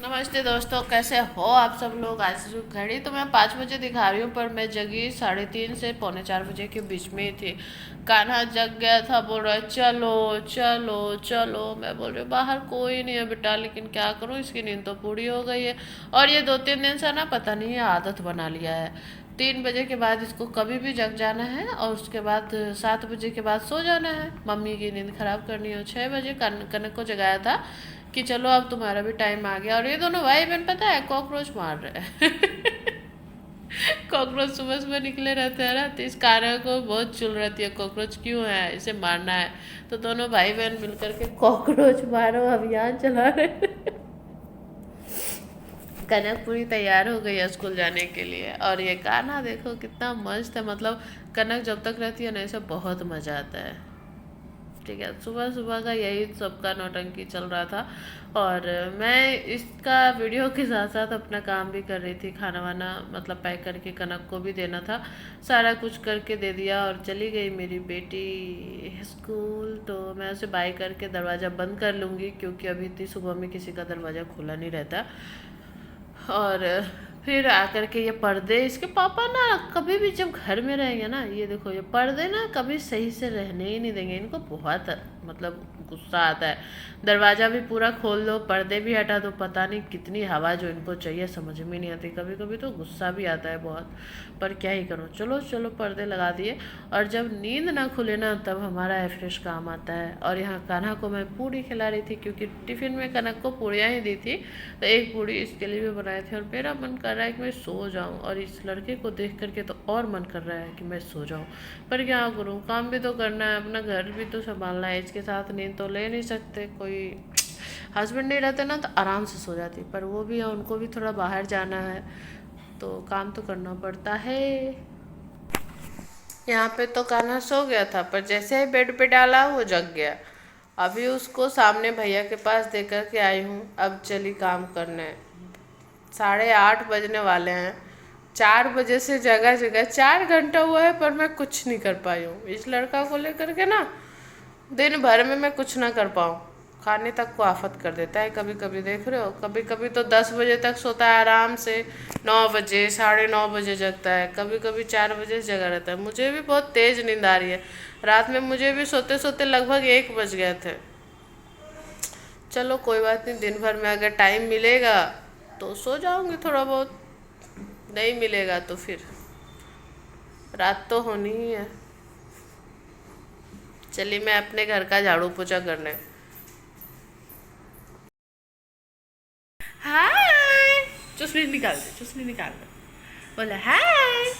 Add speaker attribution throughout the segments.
Speaker 1: नमस्ते दोस्तों, कैसे हो आप सब लोग। आज घड़ी तो मैं 5 बजे दिखा रही हूँ, पर मैं जगी 3:30 से पौने 4 बजे के बीच में ही थी। कान्हा जग गया था, बोल रहा है चलो चलो चलो। मैं बोल रही हूँ बाहर कोई नहीं है बेटा, लेकिन क्या करूँ, इसकी नींद तो पूरी हो गई है। और ये 2-3 दिन से ना पता नहीं, ये आदत बना लिया है। 3 बजे के बाद इसको कभी भी जग जाना है, और उसके बाद 7 बजे के बाद सो जाना है। मम्मी की नींद खराब करनी हो। 6 बजे कनक को जगाया था कि चलो अब तुम्हारा भी टाइम आ गया। और ये दोनों भाई बहन पता है कॉकरोच मार रहे हैं। कॉकरोच सुबह सुबह निकले रहते हैं ना, तो इस कार्य को बहुत चुल रहती है, कॉकरोच क्यों है, इसे मारना है। तो दोनों भाई बहन मिलकर के कॉकरोच मारो अभियान चला रहे हैं। कनक पूरी तैयार हो गई है स्कूल जाने के लिए। और ये गाना देखो कितना मस्त है, मतलब कनक जब तक रहती है ना, इसे बहुत मजा आता है। ठीक है, सुबह सुबह का यही सबका नौटंकी चल रहा था। और मैं इसका वीडियो के साथ साथ अपना काम भी कर रही थी, खाना वाना मतलब पैक करके कनक को भी देना था। सारा कुछ करके दे दिया और चली गई मेरी बेटी स्कूल। तो मैं उसे बाय करके दरवाज़ा बंद कर लूँगी, क्योंकि अभी इतनी सुबह में किसी का दरवाज़ा खुला नहीं रहता। और फिर आकर के ये पर्दे, इसके पापा ना कभी भी जब घर में रहेंगे ना, ये देखो ये पर्दे ना कभी सही से रहने ही नहीं देंगे। इनको बहुत मतलब गुस्सा आता है। दरवाज़ा भी पूरा खोल दो, पर्दे भी हटा दो, पता नहीं कितनी हवा जो इनको चाहिए समझ में नहीं आती। कभी कभी तो गुस्सा भी आता है बहुत, पर क्या ही करूँ। चलो चलो पर्दे लगा दिए। और जब नींद ना खुले ना, तब हमारा फ्रेश काम आता है। और यहाँ कान्हा को मैं पूड़ी खिला रही थी, क्योंकि टिफ़िन में कनक को पूड़ियाँ ही दी थी, तो एक पूड़ी इसके लिए भी बनाए थे। और मेरा मन कर रहा है कि मैं सो जाऊं, और इस लड़के को देख करके तो और मन कर रहा है कि मैं सो जाऊं। पर क्या करूं, काम भी तो करना है, अपना घर भी तो संभालना है। इसके साथ नींद तो ले नहीं सकते। कोई हस्बैंड नहीं रहते ना, तो आराम से सो जाती, पर वो भी है, उनको भी थोड़ा बाहर जाना है, तो काम तो करना पड़ता है। यहाँ पे तो कान्हा सो गया था, पर जैसे ही बेड पे डाला वो जग गया। अभी उसको सामने भैया के पास दे कर के आई हूँ, अब चली काम करने। 8:30 बजने वाले हैं। 4 बजे से जगह जगह 4 घंटा हुआ है, पर मैं कुछ नहीं कर पाई हूँ इस लड़का को लेकर के ना। दिन भर में मैं कुछ ना कर पाऊँ, खाने तक को आफत कर देता है। कभी कभी देख रहे हो, कभी कभी तो 10 बजे तक सोता है आराम से, 9 बजे 9:30 बजे जगता है, कभी कभी 4 बजे से जगा रहता है। मुझे भी बहुत तेज नींद आ रही है। रात में मुझे भी सोते सोते लगभग 1 बज गए थे। चलो कोई बात नहीं, दिन भर में अगर टाइम मिलेगा तो सो जाऊंगी थोड़ा बहुत, नहीं मिलेगा तो फिर रात तो होनी ही है। चलिए मैं अपने घर का झाड़ू पोछा करने। हाय, चुसनी निकाल दे, चुसनी निकाल दे। बोला हाय।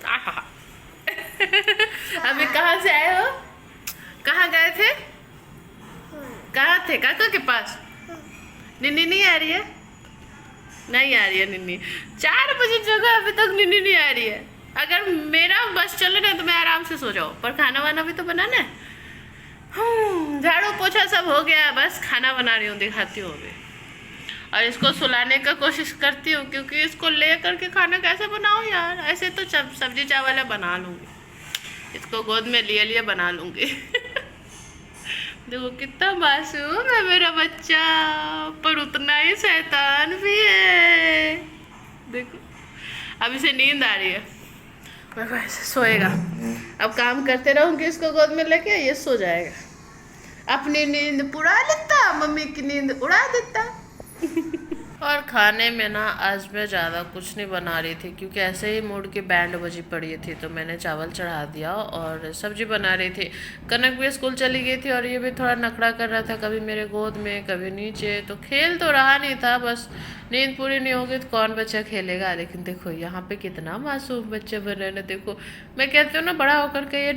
Speaker 1: आहा। अभी कहाँ से आए हो, कहाँ गए थे, कहाँ थे काका के पास। निन्नी नहीं आ रही है, नहीं आ रही है निन्नी। 4 बजे जगह अभी तक निन्नी नहीं आ रही है। अगर मेरा बस चले ना तो मैं आराम से सो जाऊँ, पर खाना वाना भी तो बनाना है। झाड़ू पोछा सब हो गया, बस खाना बना रही हूँ, दिखाती हूँ अभी। और इसको सुलाने का कोशिश करती हूँ, क्योंकि इसको ले करके खाना कैसे बनाऊँ यार। ऐसे तो सब्जी चावल बना लूँगी, इसको गोद में लिए लिए बना लूँगी। देखो कितना मासूम है मेरा बच्चा, पर उतना ही शैतान भी है। देखो अब इसे नींद आ रही है, पर ऐसे सोएगा। अब काम करते रहूंगी इसको गोद में लेके, ये सो जाएगा। अपनी नींद पुरा लेता, मम्मी की नींद उड़ा देता। और खाने में ना आज मैं ज़्यादा कुछ नहीं बना रही थी, क्योंकि ऐसे ही मूड की बैंड बजी पड़ी थी, तो मैंने चावल चढ़ा दिया और सब्जी बना रही थी। कनक भी स्कूल चली गई थी, और ये भी थोड़ा नखड़ा कर रहा था, कभी मेरे गोद में कभी नीचे। तो खेल तो रहा नहीं था, बस नींद पूरी नहीं होगी तो कौन बच्चा खेलेगा। लेकिन देखो यहाँ पे कितना मासूम बच्चे बन रहे हैं। देखो मैं कहती हूँ ना, बड़ा होकर के ये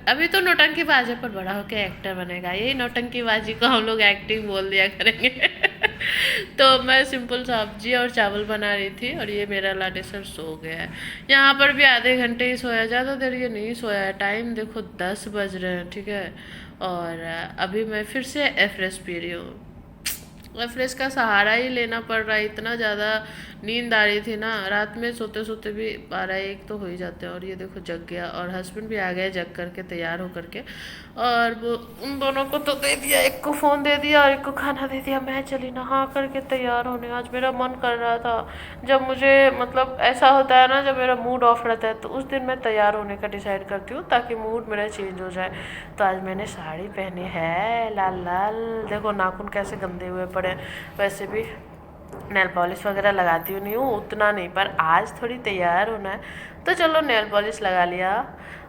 Speaker 1: अभी तो नौटंकीबाज है, पर बड़ा होकर एक्टर बनेगा। यही नौटंकीबाजी को हम लोग एक्टिंग बोल दिया करेंगे। तो मैं सिंपल सब्जी और चावल बना रही थी, और ये मेरा लाडे सर सो गया है। यहाँ पर भी आधे घंटे ही सोया, ज़्यादा देर ये नहीं सोया है। टाइम देखो 10 बज रहे हैं, ठीक है। और अभी मैं फिर से फ्रेश पी रही हूँ। रेफ्रेश का सहारा ही लेना पड़ रहा है, इतना ज़्यादा नींद आ रही थी ना, रात में सोते सोते भी 12-1 तो हो ही जाते हैं। और ये देखो जग गया, और हस्बैंड भी आ गए जग करके, तैयार हो करके। और वो उन दोनों को तो दे दिया, एक को फ़ोन दे दिया और एक को खाना दे दिया। मैं चली नहा करके तैयार होने। आज मेरा मन कर रहा था, जब मुझे मतलब ऐसा होता है ना, जब मेरा मूड ऑफ रहता है तो उस दिन मैं तैयार होने का डिसाइड करती हूँ, ताकि मूड मेरा चेंज हो जाए। तो आज मैंने साड़ी पहनी है लाल लाल। देखो नाखून कैसे गंदे हुए पड़े हैं। वैसे भी नेल पॉलिश वगैरह लगाती हूँ नहीं हूँ, उतना नहीं, पर आज थोड़ी तैयार होना है तो चलो नेल पॉलिश लगा लिया।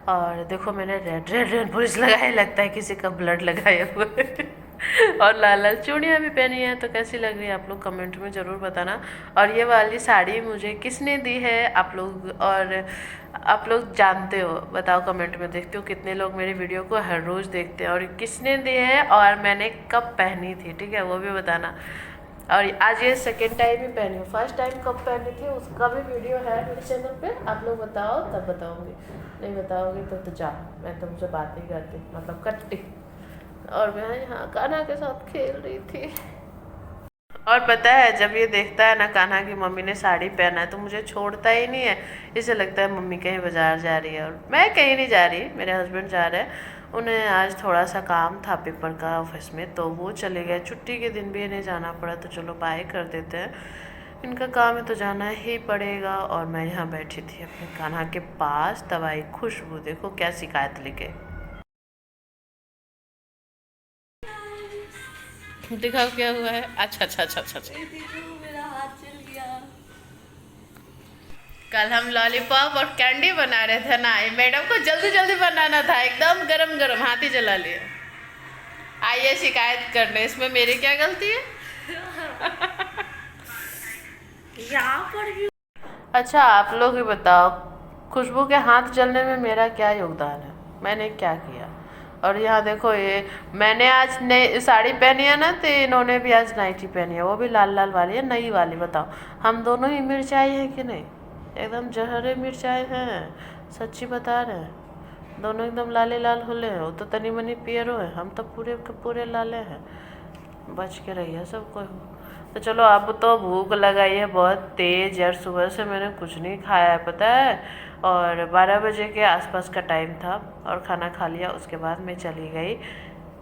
Speaker 1: और देखो मैंने रेड रेड नेल पॉलिश लगाया, लगता है किसी का ब्लड लगाया हुआ है। और लाल लाल चूड़ियाँ भी पहनी है। तो कैसी लग रही है आप लोग कमेंट में ज़रूर बताना। और ये वाली साड़ी मुझे किसने दी है आप लोग, और आप लोग जानते हो, बताओ कमेंट में। देखती हूँ कितने लोग मेरे वीडियो को हर रोज़ देखते हैं, और किसने दी है और मैंने कब पहनी थी, ठीक है, वो भी बताना। और आज ये सेकेंड टाइम ही पहनी हूँ, फर्स्ट टाइम कब पहनी थी उसका भी वीडियो है मेरे चैनल पे, आप लोग बताओ तब बताऊँगी, नहीं बताओगे तो जाओ, मैं तुमसे बात नहीं करती, मतलब कट्टी। और मैं यहाँ कान्हा के साथ खेल रही थी। और पता है जब ये देखता है ना कान्हा की मम्मी ने साड़ी पहना है तो मुझे छोड़ता ही नहीं है। इसे लगता है मम्मी कहीं बाजार जा रही है, और मैं कहीं नहीं जा रही, मेरे हस्बैंड जा रहे हैं। उन्हें आज थोड़ा सा काम था पेपर का ऑफिस में, तो वो चले गए। छुट्टी के दिन भी इन्हें जाना पड़ा, तो चलो बाय कर देते हैं। इनका काम है तो जाना ही पड़ेगा। और मैं यहाँ बैठी थी अपने कान्हा के पास, दवाई खुशबू देखो क्या शिकायत लेके। दिखाओ क्या हुआ है। अच्छा अच्छा अच्छा अच्छा अच्छा।
Speaker 2: मेरा हाथ चल गया।
Speaker 1: कल हम लॉलीपॉप और कैंडी बना रहे थे ना, ये मैडम को जल्दी जल्दी बनाना था, एकदम गरम गरम, हाथ ही जला लिए। आइए शिकायत करने, इसमें मेरी क्या गलती है।
Speaker 2: यहाँ पर भी
Speaker 1: अच्छा आप लोग ही बताओ, खुशबू के हाथ जलने में मेरा क्या योगदान है, मैंने क्या किया। और यहाँ देखो ये मैंने आज नई साड़ी पहनी है ना, तो इन्होंने भी आज नाइटी पहनी है, वो भी लाल लाल वाली है, नई वाली। बताओ हम दोनों ही मिर्चाई हैं कि नहीं, एकदम जहरे मिर्चाई हैं, सच्ची बता रहे हैं। दोनों एकदम लाले लाल होले हैं, वो तो तनी मनी पियरो है, हम तो पूरे के पूरे लाले हैं। बच के रहिए सब कोई। तो चलो अब तो भूख लगाई है बहुत तेज़ यार, सुबह से मैंने कुछ नहीं खाया है पता है। और 12 बजे के आसपास का टाइम था, और खाना खा लिया। उसके बाद मैं चली गई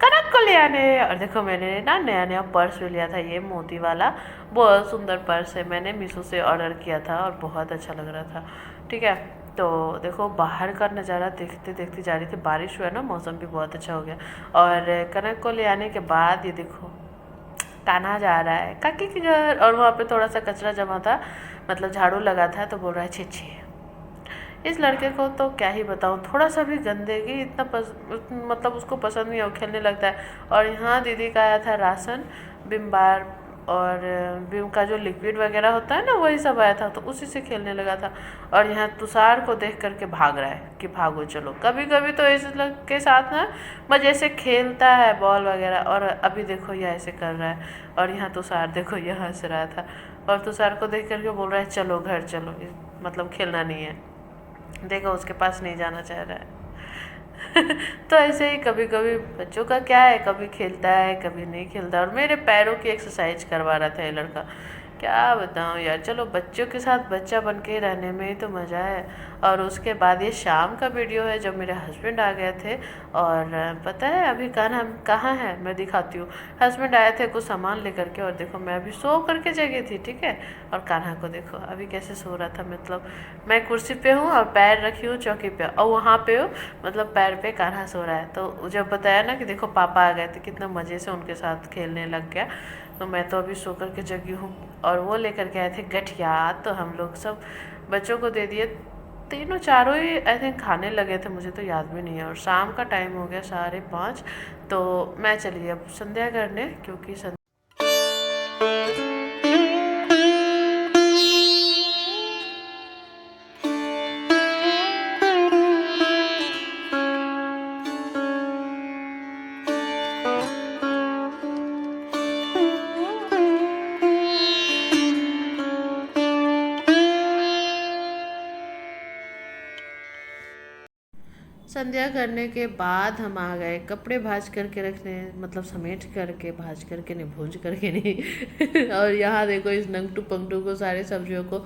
Speaker 1: कनक को ले आने। और देखो मैंने ना नया नया पर्स भी लिया था, ये मोती वाला, बहुत सुंदर पर्स है, मैंने मीशो से ऑर्डर किया था और बहुत अच्छा लग रहा था, ठीक है। तो देखो बाहर का नज़ारा देखते देखते जा रही थी, बारिश हुआ ना, मौसम भी बहुत अच्छा हो गया। और कनक को ले आने के बाद ये देखो कान्हा जा रहा है काकी के घर, और वहाँ पे थोड़ा सा कचरा जमा था, मतलब झाड़ू लगा था, तो बोल रहा है छी छी। इस लड़के को तो क्या ही बताऊँ, थोड़ा सा भी गंदगी इतना मतलब उसको पसंद नहीं है, वो खेलने लगता है। और यहाँ दीदी का आया था राशन, विम बार और विम का जो लिक्विड वगैरह होता है ना, वही सब आया था, तो उसी से खेलने लगा था। और यहाँ तुषार को देख करके भाग रहा है कि भागो चलो। कभी कभी तो इस लड़के के साथ ना मज़े से खेलता है बॉल वगैरह, और अभी देखो ये ऐसे कर रहा है। और यहाँ तुषार देखो ये हंस रहा था, और तुषार को देख करके बोल रहा है चलो घर चलो, मतलब खेलना नहीं है। देखो उसके पास नहीं जाना चाह रहा है। तो ऐसे ही कभी कभी बच्चों का क्या है, कभी खेलता है कभी नहीं खेलता। और मेरे पैरों की एक्सरसाइज करवा रहा था ये लड़का, क्या बताऊँ यार। चलो बच्चों के साथ बच्चा बन के रहने में ही तो मज़ा है। और उसके बाद ये शाम का वीडियो है जब मेरे हस्बैंड आ गए थे। और पता है अभी कान्हा कहाँ है, मैं दिखाती हूँ। हस्बैंड आए थे कुछ सामान लेकर के, और देखो मैं अभी सो करके जगी थी, ठीक है। और कान्हा को देखो अभी कैसे सो रहा था, मतलब मैं कुर्सी पे हूँ और पैर रखी हूँ चौकी पे, और वहाँ पे हो मतलब पैर पे कान्हा सो रहा है। तो जब बताया ना कि देखो पापा आ गए थे, कितना मज़े से उनके साथ खेलने लग गया। तो मैं तो अभी सो करके जगी हूँ। और वो लेकर के आए थे गठिया, तो हम लोग सब बच्चों को दे दिए, तीनों चारों ही आई थिंक खाने लगे थे, मुझे तो याद भी नहीं है। और शाम का टाइम हो गया 5:30, तो मैं चली अब संध्या करने, क्योंकि संध्या करने के बाद हम आ गए कपड़े भांज करके रखने, मतलब समेट करके, भांज करके नहीं, भूंज करके नहीं। और यहाँ देखो इस नंगटू पंगटू को सारे सब्जियों को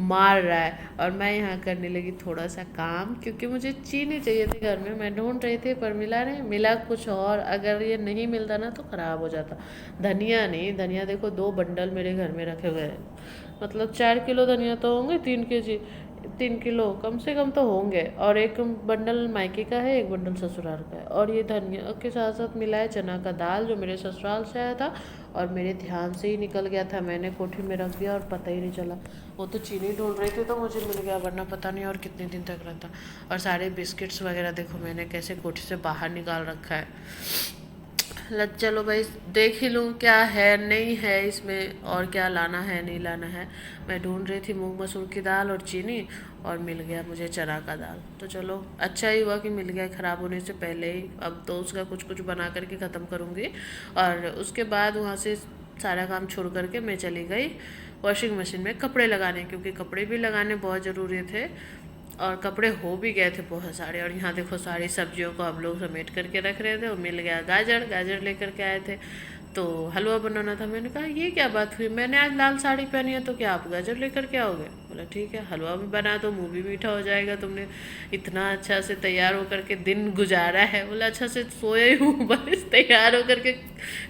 Speaker 1: मार रहा है, और मैं यहाँ करने लगी थोड़ा सा काम, क्योंकि मुझे चीनी चाहिए थी घर में। मैं ढूंढ रही थी पर मिला नहीं, मिला कुछ और। अगर ये नहीं मिलता ना तो ख़राब हो जाता। धनिया नहीं, धनिया देखो 2 बंडल मेरे घर में रखे हुए हैं, मतलब 4 किलो धनिया तो होंगे, 3 किलो कम से कम तो होंगे। और एक बंडल मायके का है, एक बंडल ससुराल का है। और ये धनिया के साथ साथ मिला है चना का दाल, जो मेरे ससुराल से आया था और मेरे ध्यान से ही निकल गया था। मैंने कोठी में रख दिया और पता ही नहीं चला। वो तो चीनी ढूंढ रही थी तो मुझे मिल गया, वरना पता नहीं और कितने दिन तक रहता। और सारे बिस्किट्स वगैरह देखो मैंने कैसे कोठी से बाहर निकाल रखा है। चलो भाई देख ही लूँ क्या है नहीं है इसमें, और क्या लाना है नहीं लाना है। मैं ढूंढ रही थी मूंग मसूर की दाल और चीनी, और मिल गया मुझे चना का दाल। तो चलो अच्छा ही हुआ कि मिल गया, ख़राब होने से पहले ही। अब तो उसका कुछ कुछ बना करके ख़त्म करूँगी, और उसके बाद वहाँ से सारा काम छोड़ करके मैं चली गई वॉशिंग मशीन में कपड़े लगाने, क्योंकि कपड़े भी लगाने बहुत ज़रूरी थे, और कपड़े हो भी गए थे बहुत सारे। और यहाँ देखो सारी सब्जियों को हम लोग समेट करके रख रहे थे, और मिल गया गाजर लेकर के आए थे। तो हलवा बनाना था। मैंने कहा ये क्या बात हुई, मैंने आज लाल साड़ी पहनी है तो क्या आप गाजर लेकर के आओगे? बोला ठीक है, हलवा भी बना दो, मुँह भी मीठा हो जाएगा। तुमने इतना अच्छा से तैयार होकर के दिन गुजारा है। बोला अच्छा से सोया ही हूँ, बस तैयार होकर के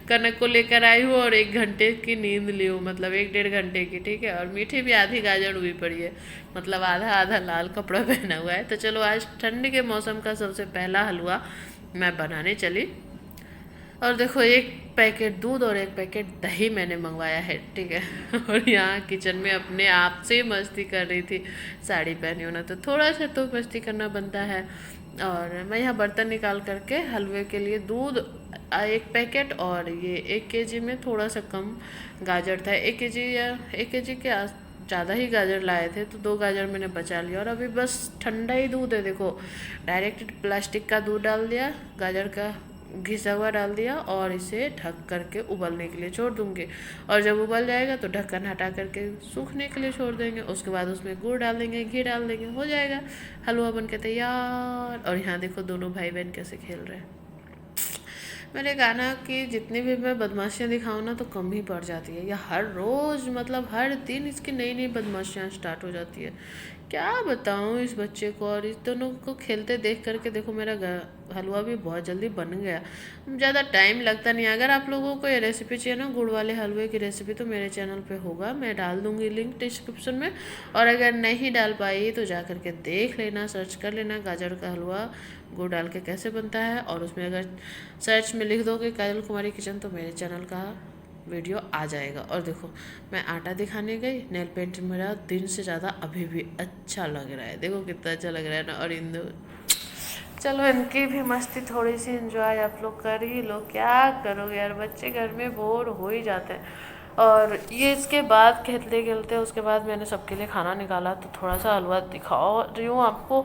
Speaker 1: कनक को लेकर आई हूँ, और 1 घंटे की नींद ली हूँ, मतलब 1-1.5 घंटे की, ठीक है। और मीठी भी आधी गाजर हुई पड़ी है, मतलब आधा आधा लाल कपड़ा पहना हुआ है। तो चलो आज ठंड के मौसम का सबसे पहला हलवा मैं बनाने चली। और देखो 1 पैकेट दूध और 1 पैकेट दही मैंने मंगवाया है, ठीक है। और यहाँ किचन में अपने आप से मस्ती कर रही थी। साड़ी पहनी होना तो थोड़ा सा तो मस्ती करना बनता है। और मैं यहाँ बर्तन निकाल करके हलवे के लिए दूध 1 पैकेट, और ये 1 केजी में थोड़ा सा कम गाजर था, 1 केजी या 1 केजी के ज़्यादा ही गाजर लाए थे, तो 2 गाजर मैंने बचा लिया। और अभी बस ठंडा ही दूध है, देखो डायरेक्ट प्लास्टिक का दूध डाल दिया, गाजर का घिसा हुआ डाल दिया, और इसे ढक करके उबलने के लिए छोड़ दूंगी। और जब उबल जाएगा तो ढक्कन हटा करके सूखने के लिए छोड़ देंगे। उसके बाद उसमें गुड़ डाल देंगे, घी डाल देंगे, हो जाएगा हलवा बन के तैयार। और यहाँ देखो दोनों भाई बहन कैसे खेल रहे हैं। मैंने कहा ना कि जितनी भी मैं बदमाशियाँ दिखाऊँ ना तो कम ही पड़ जाती है। या हर रोज़ मतलब हर दिन इसकी नई नई बदमाशियाँ स्टार्ट हो जाती है। क्या बताऊँ इस बच्चे को। और इस दोनों को खेलते देख करके देखो मेरा हलवा भी बहुत जल्दी बन गया, ज़्यादा टाइम लगता नहीं। अगर आप लोगों को ये रेसिपी चाहिए ना, गुड़ वाले हलवे की रेसिपी, तो मेरे चैनल पे होगा, मैं डाल दूँगी लिंक डिस्क्रिप्शन में। और अगर नहीं डाल पाई तो जा करके देख लेना, सर्च कर लेना गाजर का हलवा गुड़ डाल के कैसे बनता है। और उसमें अगर सर्च में लिख दोगे काजल कुमारी किचन तो मेरे चैनल का वीडियो आ जाएगा। और देखो मैं आटा दिखाने गई, नेल पेंट मेरा दिन से ज़्यादा अभी भी अच्छा लग रहा है, देखो कितना अच्छा लग रहा है ना। और इन दो चलो इनकी भी मस्ती थोड़ी सी एंजॉय आप लोग कर ही लो, क्या करोगे यार, बच्चे घर में बोर हो ही जाते हैं। और ये इसके बाद खेलते खेलते उसके बाद मैंने सबके लिए खाना निकाला, तो थोड़ा सा हलवा दिखाओ रही हूँ आपको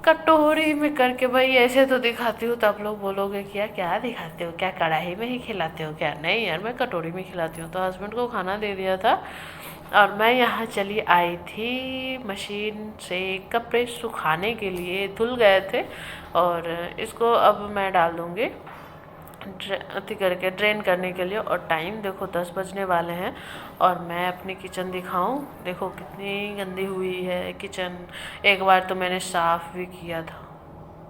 Speaker 1: कटोरी में करके। भाई ऐसे तो दिखाती हूँ तो आप लोग बोलोगे कि यार क्या दिखाते हो, क्या कढ़ाई में ही खिलाते हो क्या? नहीं यार, मैं कटोरी में खिलाती हूँ। तो हस्बैंड को खाना दे दिया था, और मैं यहाँ चली आई थी मशीन से कपड़े सुखाने के लिए, धुल गए थे। और इसको अब मैं डाल दूँगी अति करके ड्रेन करने के लिए। और टाइम देखो 10 बजने वाले हैं, और मैं अपनी किचन दिखाऊं, देखो कितनी गंदी हुई है किचन। एक बार तो मैंने साफ़ भी किया था,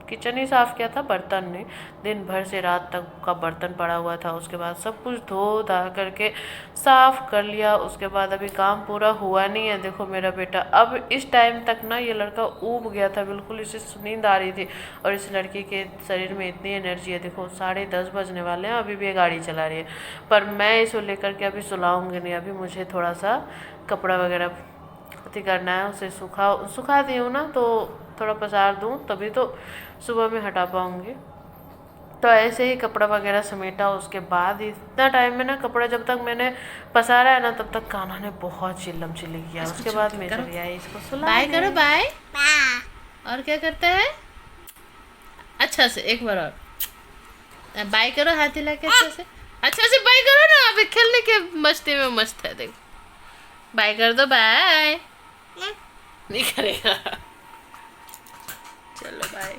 Speaker 1: किचन ही साफ़ किया था, बर्तन नहीं। दिन भर से रात तक का बर्तन पड़ा हुआ था, उसके बाद सब कुछ धो धा करके साफ़ कर लिया। उसके बाद अभी काम पूरा हुआ नहीं है। देखो मेरा बेटा अब इस टाइम तक ना ये लड़का ऊब गया था बिल्कुल, इसे नींद आ रही थी। और इस लड़की के शरीर में इतनी एनर्जी है, देखो 10:30 बजने वाले हैं, अभी भी ये गाड़ी चला रही है। पर मैं इसको लेकर के अभी सुलाऊँगी नहीं, अभी मुझे थोड़ा सा कपड़ा वगैरह करना है, उसे सुखा दी हूँ ना, तो थोड़ा पसार दूँ तभी तो सुबह में हटा पाऊँगी। तो ऐसे ही कपड़ा वगैरह समेटा। उसके बाद इतना टाइम में ना कपड़ा जब तक मैंने पसारा है ना तब तक कान्हा ने बहुत चिल्लम चिल्ली किया। उसके बाद मैं चली आई इसको सुला। बाय करो, बाय। और क्या करता है? अच्छा से एक बार और बाय करो, हाथ हिला के अच्छा से बाय करो ना, अभी खेलने के मस्ती में मस्त है। देखो बाय कर दो, बाय। नहीं करेगा। चलो बाय।